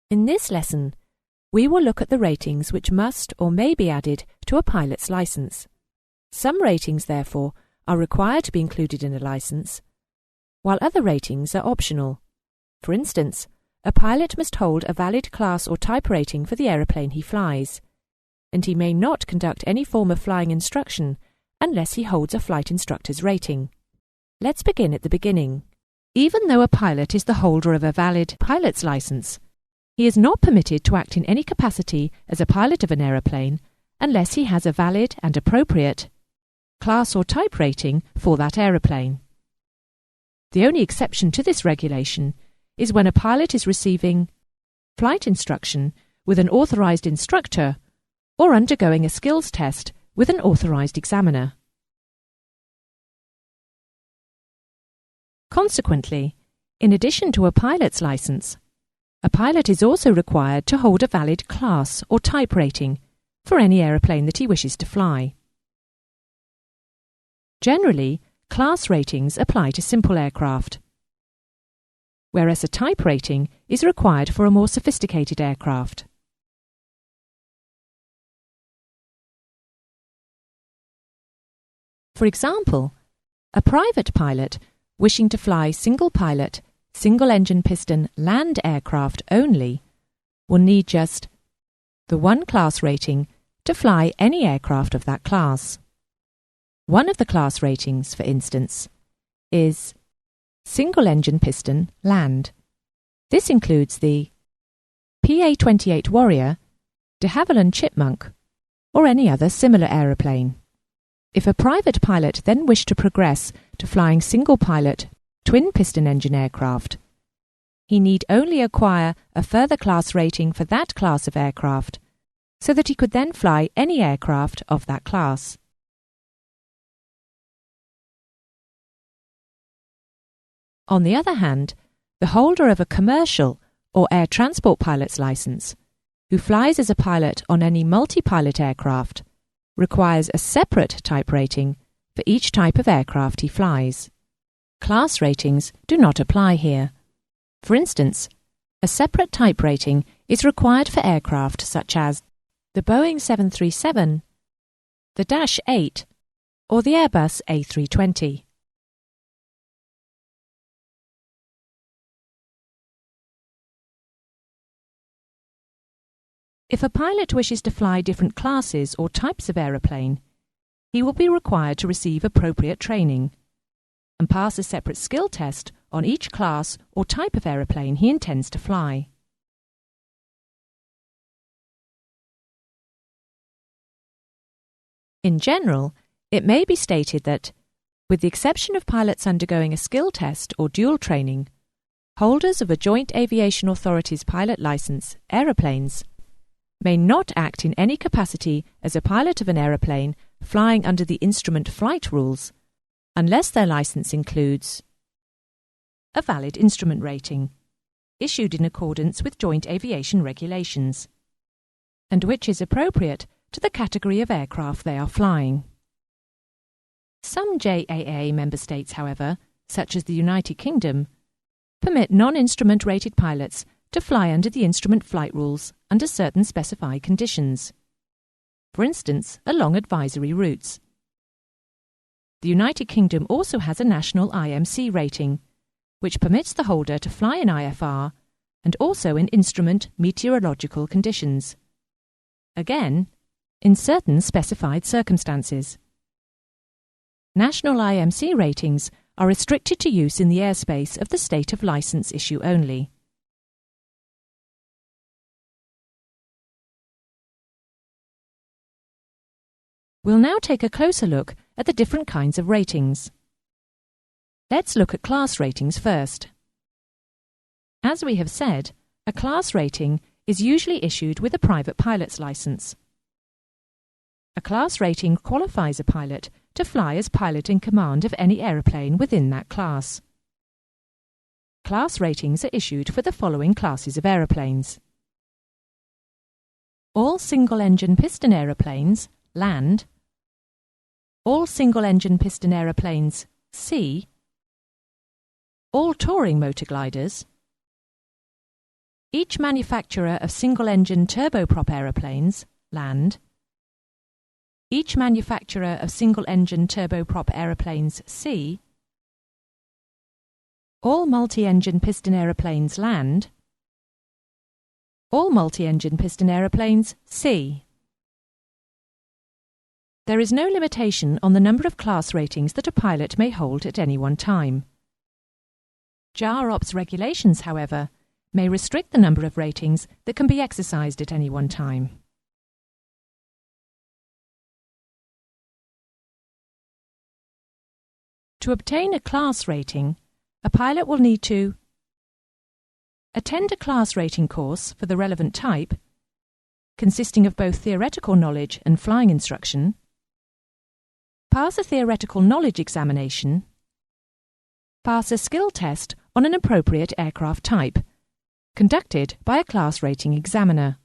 In this lesson, we will look at the ratings which must or may be added to a pilot's licence. Some ratings, therefore, are required to be included in a licence, while other ratings are optional. For instance, a pilot must hold a valid class or type rating for the aeroplane he flies, and he may not conduct any form of flying instruction unless he holds a flight instructor's rating. Let's begin at the beginning. Even though a pilot is the holder of a valid pilot's licence, he is not permitted to act in any capacity as a pilot of an aeroplane unless he has a valid and appropriate class or type rating for that aeroplane. The only exception to this regulation is when a pilot is receiving flight instruction with an authorised instructor or undergoing a skills test with an authorised examiner. Consequently, in addition to a pilot's licence, a pilot is also required to hold a valid class or type rating for any aeroplane that he wishes to fly. Generally, class ratings apply to simple aircraft, whereas a type rating is required for a more sophisticated aircraft. For example, a private pilot wishing to fly single-pilot, single-engine piston land aircraft only will need just the one class rating to fly any aircraft of that class. One of the class ratings, for instance, is single-engine piston land. This includes the PA-28 Warrior, de Havilland Chipmunk, or any other similar aeroplane. If a private pilot then wished to progress to flying single-pilot, twin-piston engine aircraft, he need only acquire a further class rating for that class of aircraft, so that he could then fly any aircraft of that class. On the other hand, the holder of a commercial or air transport pilot's licence, who flies as a pilot on any multi-pilot aircraft, requires a separate type rating for each type of aircraft he flies. Class ratings do not apply here. For instance, a separate type rating is required for aircraft such as the Boeing 737, the Dash 8, or the Airbus A320. If a pilot wishes to fly different classes or types of aeroplane, he will be required to receive appropriate training and pass a separate skill test on each class or type of aeroplane he intends to fly. In general, it may be stated that, with the exception of pilots undergoing a skill test or dual training, holders of a Joint Aviation Authority's pilot licence, aeroplanes, may not act in any capacity as a pilot of an aeroplane flying under the instrument flight rules unless their licence includes a valid instrument rating issued in accordance with Joint Aviation regulations, and which is appropriate to the category of aircraft they are flying. Some JAA member states, however, such as the United Kingdom, permit non-instrument rated pilots to fly under the instrument flight rules under certain specified conditions, for instance, along advisory routes. The United Kingdom also has a national IMC rating, which permits the holder to fly in IFR and also in instrument meteorological conditions, again, in certain specified circumstances. National IMC ratings are restricted to use in the airspace of the state of licence issue only. We'll now take a closer look at the different kinds of ratings. Let's look at class ratings first. As we have said, a class rating is usually issued with a private pilot's licence. A class rating qualifies a pilot to fly as pilot in command of any aeroplane within that class. Class ratings are issued for the following classes of aeroplanes: all single-engine piston aeroplanes, land; all single-engine piston aeroplanes, sea; all touring motor gliders; Each manufacturer of single-engine turboprop aeroplanes, land. Each manufacturer of single-engine turboprop aeroplanes, sea. All multi-engine piston aeroplanes, land. All multi-engine piston aeroplanes, sea. There is no limitation on the number of class ratings that a pilot may hold at any one time. JAR Ops regulations, however, may restrict the number of ratings that can be exercised at any one time. To obtain a class rating, a pilot will need to attend a class rating course for the relevant type, consisting of both theoretical knowledge and flying instruction, pass a theoretical knowledge examination, pass a skill test on an appropriate aircraft type, conducted by a class rating examiner.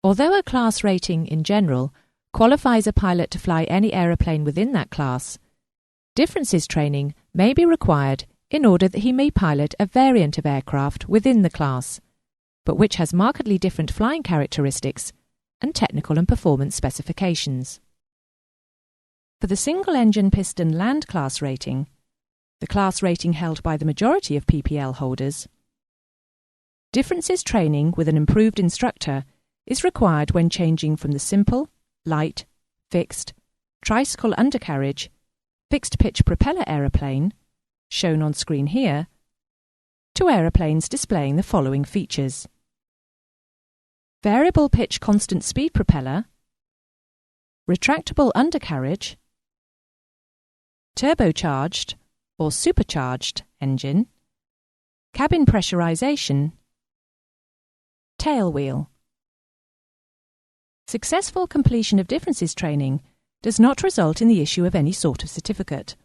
Although a class rating, in general, qualifies a pilot to fly any aeroplane within that class, differences training may be required in order that he may pilot a variant of aircraft within the class, but which has markedly different flying characteristics and technical and performance specifications. For the single-engine piston land class rating, the class rating held by the majority of PPL holders, differences training with an improved instructor is required when changing from the simple, light, fixed, tricycle undercarriage, fixed-pitch propeller aeroplane, shown on screen here, to aeroplanes displaying the following features: variable pitch constant speed propeller, retractable undercarriage, turbocharged or supercharged engine, cabin pressurization, tail wheel. Successful completion of differences training does not result in the issue of any sort of certificate.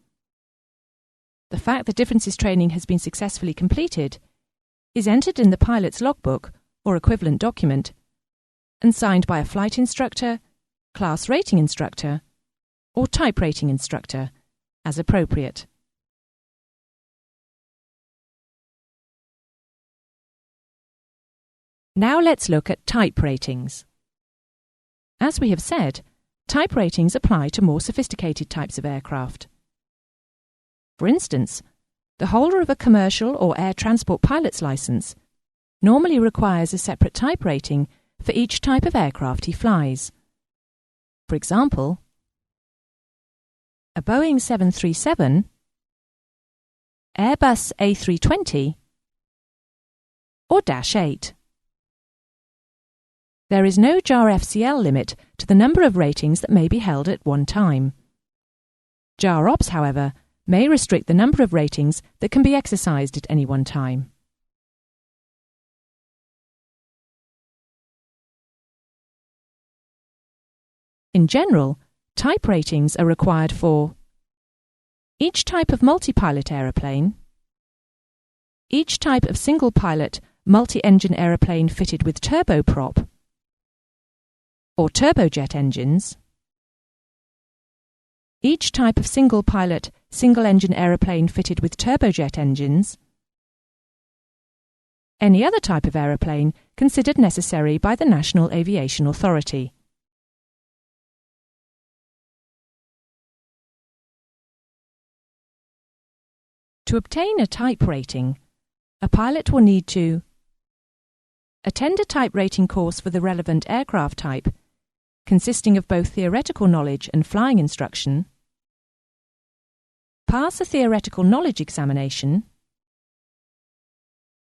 The fact that differences training has been successfully completed is entered in the pilot's logbook or equivalent document and signed by a flight instructor, class rating instructor, or type rating instructor, as appropriate. Now let's look at type ratings. As we have said, type ratings apply to more sophisticated types of aircraft. For instance, the holder of a commercial or air transport pilot's license normally requires a separate type rating for each type of aircraft he flies. For example, a Boeing 737, Airbus A320, or Dash 8. There is no JAR FCL limit to the number of ratings that may be held at one time. JAR Ops, however, may restrict the number of ratings that can be exercised at any one time. In general, type ratings are required for each type of multi-pilot aeroplane, each type of single-pilot multi-engine aeroplane fitted with turboprop or turbojet engines, each type of single-pilot, single-engine aeroplane fitted with turbojet engines, any other type of aeroplane considered necessary by the National Aviation Authority. To obtain a type rating, a pilot will need to attend a type rating course for the relevant aircraft type, consisting of both theoretical knowledge and flying instruction, pass a theoretical knowledge examination,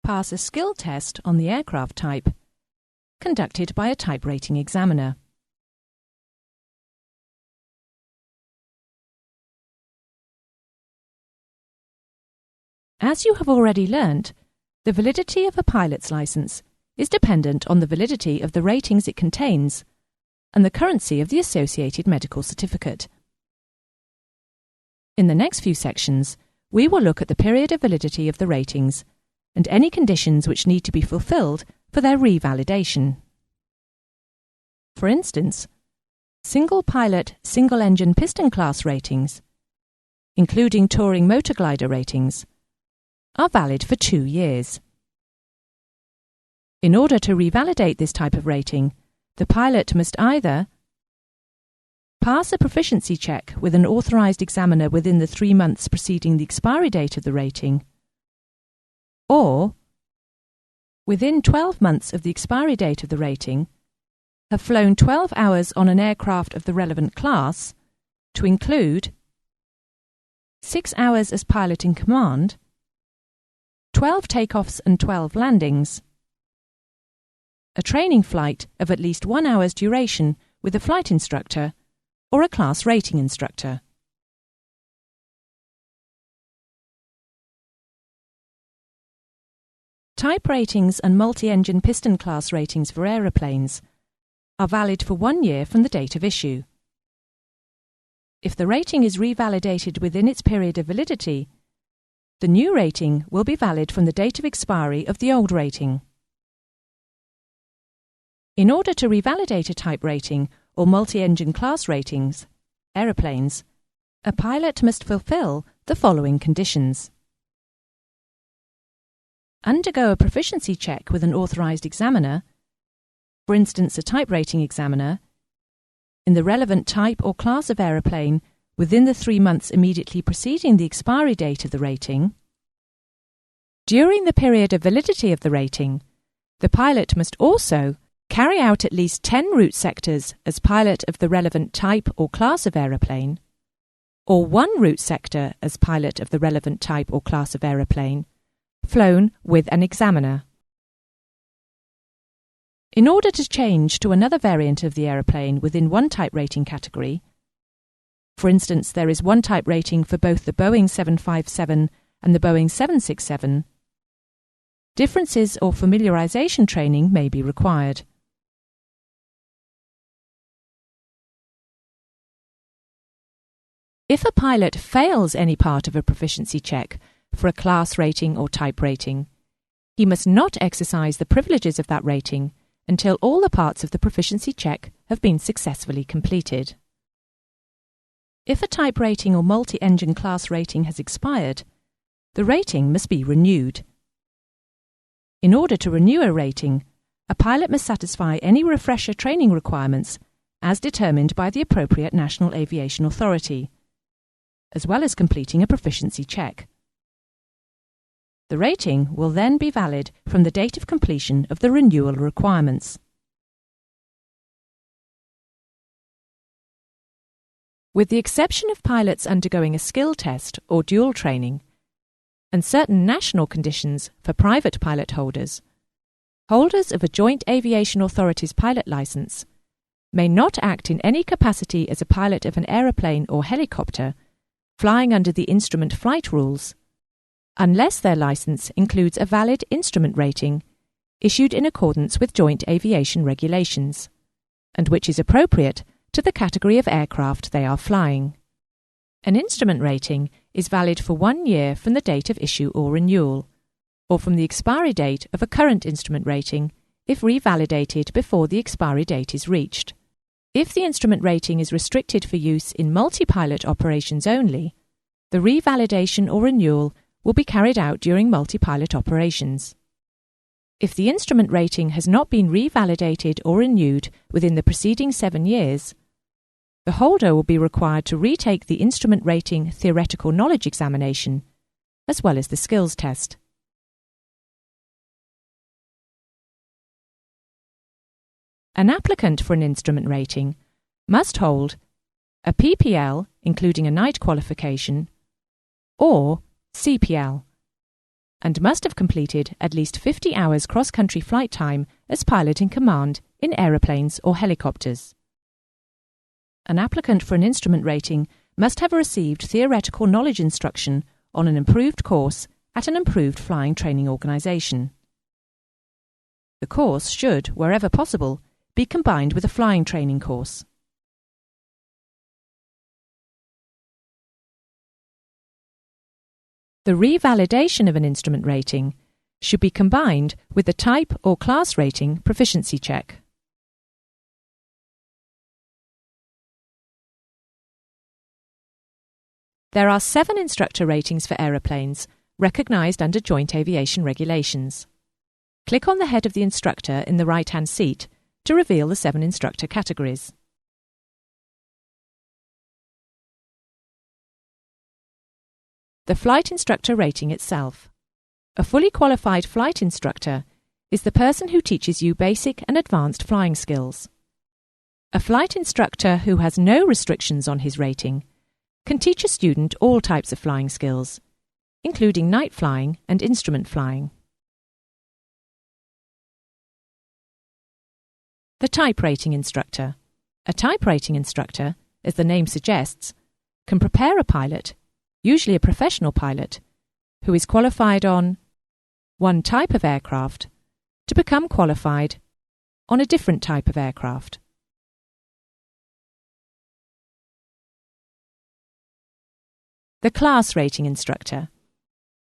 pass a skill test on the aircraft type, conducted by a type rating examiner. As you have already learnt, the validity of a pilot's license is dependent on the validity of the ratings it contains and the currency of the associated medical certificate. In the next few sections, we will look at the period of validity of the ratings and any conditions which need to be fulfilled for their revalidation. For instance, single-pilot, single-engine piston class ratings including touring motor glider ratings, are valid for 2 years. In order to revalidate this type of rating, the pilot must either pass a proficiency check with an authorised examiner within the 3 months preceding the expiry date of the rating, or, within 12 months of the expiry date of the rating, have flown 12 hours on an aircraft of the relevant class, to include 6 hours as pilot in command, 12 takeoffs and 12 landings, a training flight of at least 1 hour's duration with a flight instructor or a class rating instructor. Type ratings and multi-engine piston class ratings for aeroplanes are valid for 1 year from the date of issue. If the rating is revalidated within its period of validity, the new rating will be valid from the date of expiry of the old rating. In order to revalidate a type rating or multi-engine class ratings, aeroplanes, a pilot must fulfill the following conditions: undergo a proficiency check with an authorised examiner, for instance a type rating examiner, in the relevant type or class of aeroplane within the 3 months immediately preceding the expiry date of the rating. During the period of validity of the rating, the pilot must also carry out at least 10 route sectors as pilot of the relevant type or class of aeroplane, or 1 route sector as pilot of the relevant type or class of aeroplane, flown with an examiner. In order to change to another variant of the aeroplane within one type rating category, for instance there is one type rating for both the Boeing 757 and the Boeing 767, differences or familiarization training may be required. If a pilot fails any part of a proficiency check for a class rating or type rating, he must not exercise the privileges of that rating until all the parts of the proficiency check have been successfully completed. If a type rating or multi-engine class rating has expired, the rating must be renewed. In order to renew a rating, a pilot must satisfy any refresher training requirements as determined by the appropriate National Aviation Authority, as well as completing a proficiency check. The rating will then be valid from the date of completion of the renewal requirements. With the exception of pilots undergoing a skill test or dual training, and certain national conditions for private pilot holders, holders of a Joint Aviation Authority's pilot licence may not act in any capacity as a pilot of an aeroplane or helicopter flying under the instrument flight rules, unless their licence includes a valid instrument rating issued in accordance with joint aviation regulations, and which is appropriate to the category of aircraft they are flying. An instrument rating is valid for 1 year from the date of issue or renewal, or from the expiry date of a current instrument rating if revalidated before the expiry date is reached. If the instrument rating is restricted for use in multi-pilot operations only, the revalidation or renewal will be carried out during multi-pilot operations. If the instrument rating has not been revalidated or renewed within the preceding 7 years, the holder will be required to retake the instrument rating theoretical knowledge examination, as well as the skills test. An applicant for an instrument rating must hold a PPL, including a night qualification, or CPL, and must have completed at least 50 hours cross-country flight time as pilot in command in aeroplanes or helicopters. An applicant for an instrument rating must have received theoretical knowledge instruction on an improved course at an improved flying training organisation. The course should, wherever possible, be combined with a flying training course. The revalidation of an instrument rating should be combined with the type or class rating proficiency check. There are 7 instructor ratings for aeroplanes, recognised under Joint Aviation Regulations. Click on the head of the instructor in the right-hand seat to reveal the 7 instructor categories. The flight instructor rating itself. A fully qualified flight instructor is the person who teaches you basic and advanced flying skills. A flight instructor who has no restrictions on his rating can teach a student all types of flying skills, including night flying and instrument flying. The type rating instructor. A type rating instructor, as the name suggests, can prepare a pilot, usually a professional pilot, who is qualified on one type of aircraft to become qualified on a different type of aircraft. The class rating instructor.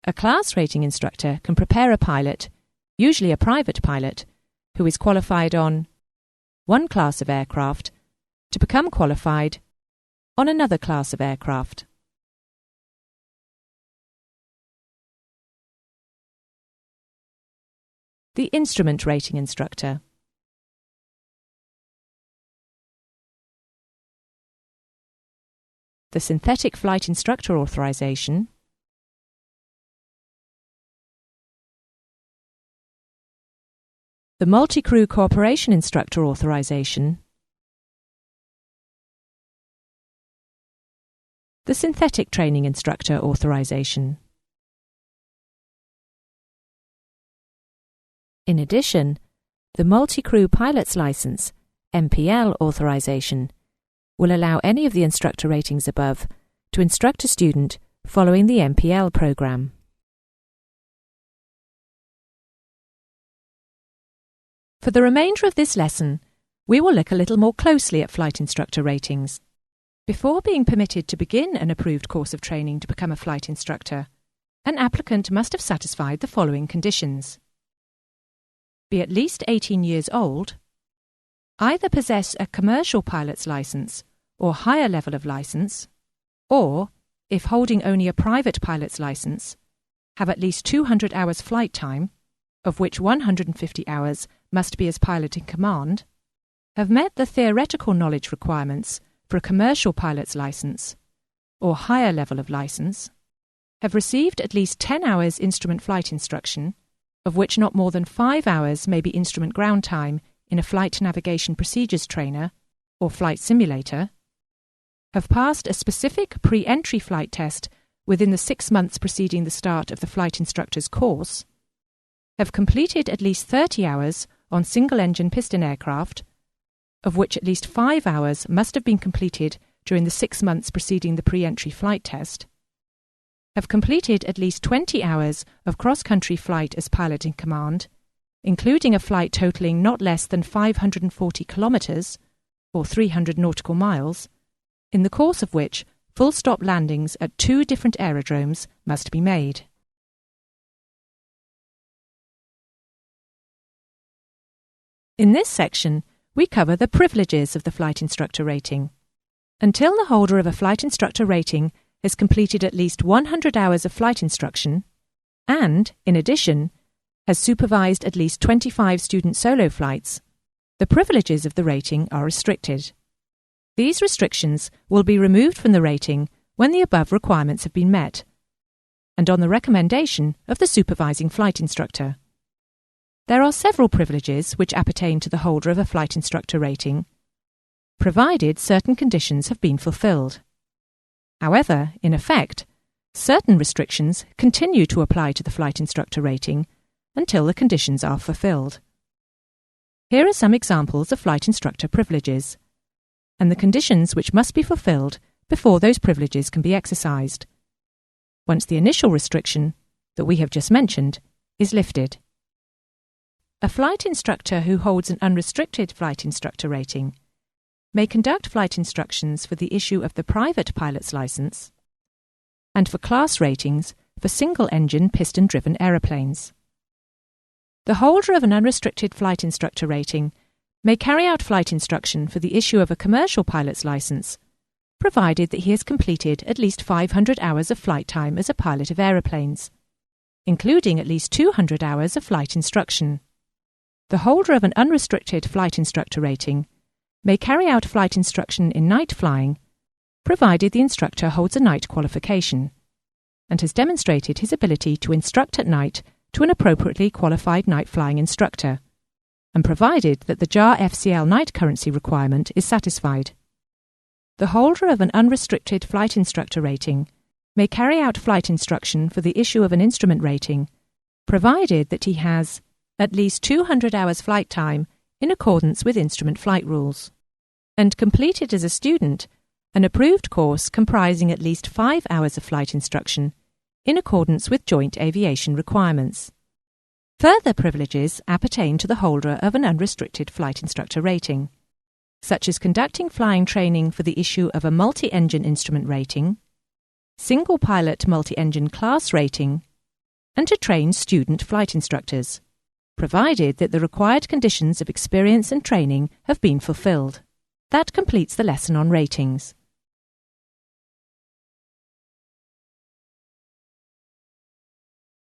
A class rating instructor can prepare a pilot, usually a private pilot, who is qualified on one class of aircraft to become qualified on another class of aircraft. The instrument rating instructor. The synthetic flight instructor authorization, the multi-crew cooperation instructor authorization, the synthetic training instructor authorization. In addition, the multi-crew pilot's license, MPL authorization, will allow any of the instructor ratings above to instruct a student following the MPL program. For the remainder of this lesson, we will look a little more closely at flight instructor ratings. Before being permitted to begin an approved course of training to become a flight instructor, an applicant must have satisfied the following conditions: be at least 18 years old, either possess a commercial pilot's license or higher level of license, or, if holding only a private pilot's license, have at least 200 hours flight time, of which 150 hours must be as pilot in command, have met the theoretical knowledge requirements for a commercial pilot's license or higher level of license, have received at least 10 hours instrument flight instruction, of which not more than 5 hours may be instrument ground time in a flight navigation procedures trainer or flight simulator, have passed a specific pre-entry flight test within the 6 months preceding the start of the flight instructor's course, have completed at least 30 hours on single-engine piston aircraft, of which at least 5 hours must have been completed during the 6 months preceding the pre-entry flight test, have completed at least 20 hours of cross-country flight as pilot in command, including a flight totalling not less than 540 kilometres, or 300 nautical miles, in the course of which full-stop landings at 2 different aerodromes must be made. In this section, we cover the privileges of the flight instructor rating. Until the holder of a flight instructor rating has completed at least 100 hours of flight instruction and, in addition, has supervised at least 25 student solo flights, the privileges of the rating are restricted. These restrictions will be removed from the rating when the above requirements have been met, and on the recommendation of the supervising flight instructor. There are several privileges which appertain to the holder of a flight instructor rating, provided certain conditions have been fulfilled. However, in effect, certain restrictions continue to apply to the flight instructor rating until the conditions are fulfilled. Here are some examples of flight instructor privileges, and the conditions which must be fulfilled before those privileges can be exercised, once the initial restriction, that we have just mentioned, is lifted. A flight instructor who holds an unrestricted flight instructor rating may conduct flight instructions for the issue of the private pilot's license and for class ratings for single-engine piston-driven aeroplanes. The holder of an unrestricted flight instructor rating may carry out flight instruction for the issue of a commercial pilot's license, provided that he has completed at least 500 hours of flight time as a pilot of aeroplanes, including at least 200 hours of flight instruction. The holder of an unrestricted flight instructor rating may carry out flight instruction in night flying, provided the instructor holds a night qualification and has demonstrated his ability to instruct at night to an appropriately qualified night flying instructor, and provided that the JAR FCL night currency requirement is satisfied. The holder of an unrestricted flight instructor rating may carry out flight instruction for the issue of an instrument rating, provided that he has at least 200 hours flight time in accordance with instrument flight rules, and completed as a student an approved course comprising at least 5 hours of flight instruction in accordance with joint aviation requirements. Further privileges appertain to the holder of an unrestricted flight instructor rating, such as conducting flying training for the issue of a multi-engine instrument rating, single-pilot multi-engine class rating, and to train student flight instructors, provided that the required conditions of experience and training have been fulfilled. That completes the lesson on ratings.